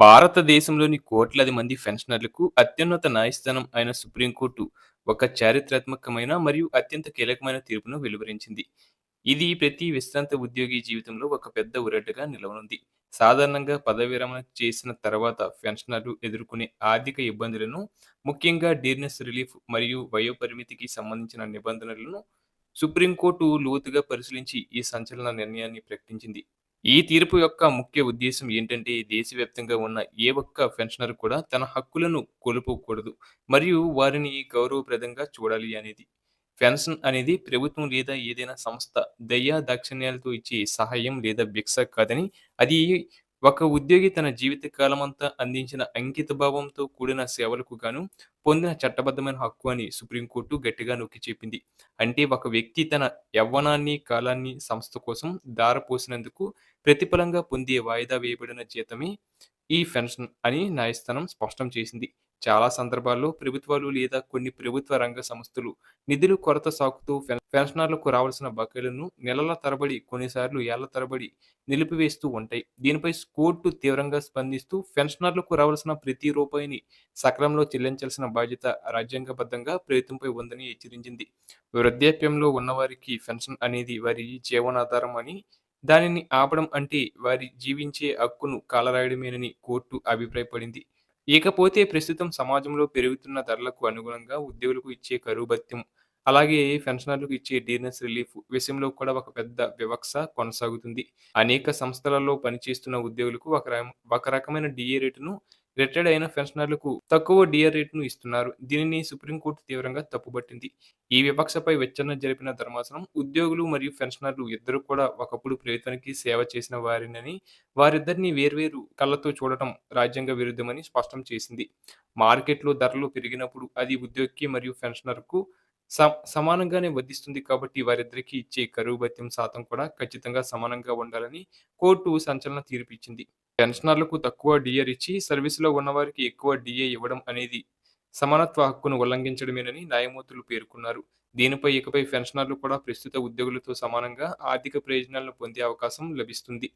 భారతదేశంలోని కోట్లాది మంది పెన్షనర్లకు అత్యున్నత న్యాయస్థానం అయిన సుప్రీంకోర్టు ఒక చారిత్రాత్మకమైన మరియు అత్యంత కీలకమైన తీర్పును వెలువరించింది. ఇది ప్రతి విశ్రాంత ఉద్యోగి జీవితంలో ఒక పెద్ద ఊరటగా నిలవనుంది. సాధారణంగా పదవి విరమణ చేసిన తర్వాత పెన్షనర్లు ఎదుర్కొనే ఆర్థిక ఇబ్బందులను, ముఖ్యంగా డీర్నెస్ రిలీఫ్ మరియు వయోపరిమితికి సంబంధించిన నిబంధనలను సుప్రీంకోర్టు లోతుగా పరిశీలించి ఈ సంచలన నిర్ణయాన్ని ప్రకటించింది. ఈ తీర్పు యొక్క ముఖ్య ఉద్దేశ్యం ఏంటంటే, దేశవ్యాప్తంగా ఉన్న ఏ ఒక్క పెన్షనర్ కూడా తన హక్కులను కోల్పోకూడదు మరియు వారిని గౌరవప్రదంగా చూడాలి అనేది. పెన్షన్ అనేది ప్రభుత్వం లేదా ఏదైనా సంస్థ దయ దాక్షిణ్యాలతో ఇచ్చే సహాయం లేదా భిక్ష కాదని, అది ఒక ఉద్యోగి తన జీవిత కాలమంతా అందించిన అంకితభావంతో కూడిన సేవలకు గాను పొందిన చట్టబద్ధమైన హక్కు అని సుప్రీంకోర్టు గట్టిగా నొక్కి చెప్పింది. అంటే ఒక వ్యక్తి తన యవ్వనాన్ని, కాలాన్ని సంస్థ కోసం ధారపోసినందుకు ప్రతిఫలంగా పొందే వాయిదా వేయబడిన జీతమే ఈ పెన్షన్ అని న్యాయస్థానం స్పష్టం చేసింది. చాలా సందర్భాల్లో ప్రభుత్వాలు లేదా కొన్ని ప్రభుత్వ రంగ సంస్థలు నిధులు కొరత సాకుతూ పెన్షనర్లకు రావాల్సిన బకాయిలను నెలల తరబడి, కొన్నిసార్లు ఏళ్ల తరబడి నిలిపివేస్తూ ఉంటాయి. దీనిపై కోర్టు తీవ్రంగా స్పందిస్తూ పెన్షనర్లకు రావాల్సిన ప్రతి రూపాయిని సకాలంలో చెల్లించాల్సిన బాధ్యత రాజ్యాంగబద్ధంగా ప్రభుత్వంపై ఉందని హెచ్చరించింది. వృద్ధాప్యంలో ఉన్నవారికి పెన్షన్ అనేది వారి జీవనాధారం అని, దానిని ఆపడం అంటే వారి జీవించే హక్కును కాలరాయడమేనని కోర్టు అభిప్రాయపడింది. ఇకపోతే ప్రస్తుతం సమాజంలో పెరుగుతున్న ధరలకు అనుగుణంగా ఉద్యోగులకు ఇచ్చే కరువు భత్యం, అలాగే పెన్షనర్లకు ఇచ్చే డీర్నెస్ రిలీఫ్ విషయంలో కూడా ఒక పెద్ద వివక్ష కొనసాగుతుంది. అనేక సంస్థలలో పనిచేస్తున్న ఉద్యోగులకు ఒక రకమైన డిఏ రేటును, రిటైర్డ్ అయిన పెన్షనర్లకు తక్కువ డిఏ రేటును ఇస్తున్నారు. దీనిని సుప్రీంకోర్టు తీవ్రంగా తప్పుపట్టింది. ఈ వివక్షపై విచారణ జరిపిన ధర్మాసనం ఉద్యోగులు మరియు పెన్షనర్లు ఇద్దరూ కూడా ఒకప్పుడు ప్రభుత్వానికి సేవ చేసిన వారేనని, వారిద్దరిని వేర్వేరు కళ్ళతో చూడటం రాజ్యాంగ విరుద్ధమని స్పష్టం చేసింది. మార్కెట్‌లో ధరలు పెరిగినప్పుడు అది ఉద్యోగికి మరియు పెన్షనర్‌కు సమానంగానే వర్తిస్తుంది కాబట్టి వారిద్దరికీ ఇచ్చే కరువు భత్యం శాతం కూడా ఖచ్చితంగా సమానంగా ఉండాలని కోర్టు సంచలన తీర్పు ఇచ్చింది. పెన్షనర్లకు తక్కువ డిఏ ఇచ్చి సర్వీస్‌లో ఉన్నవారికి ఎక్కువ డిఏ ఇవ్వడం అనేది సమానత్వ హక్కును ఉల్లంఘించడమేనని న్యాయమూర్తులు పేర్కొన్నారు. దీనిపై ఇకపై పెన్షనర్లు కూడా ప్రస్తుత ఉద్యోగులతో సమానంగా ఆర్థిక ప్రయోజనాలను పొందే అవకాశం లభిస్తుంది.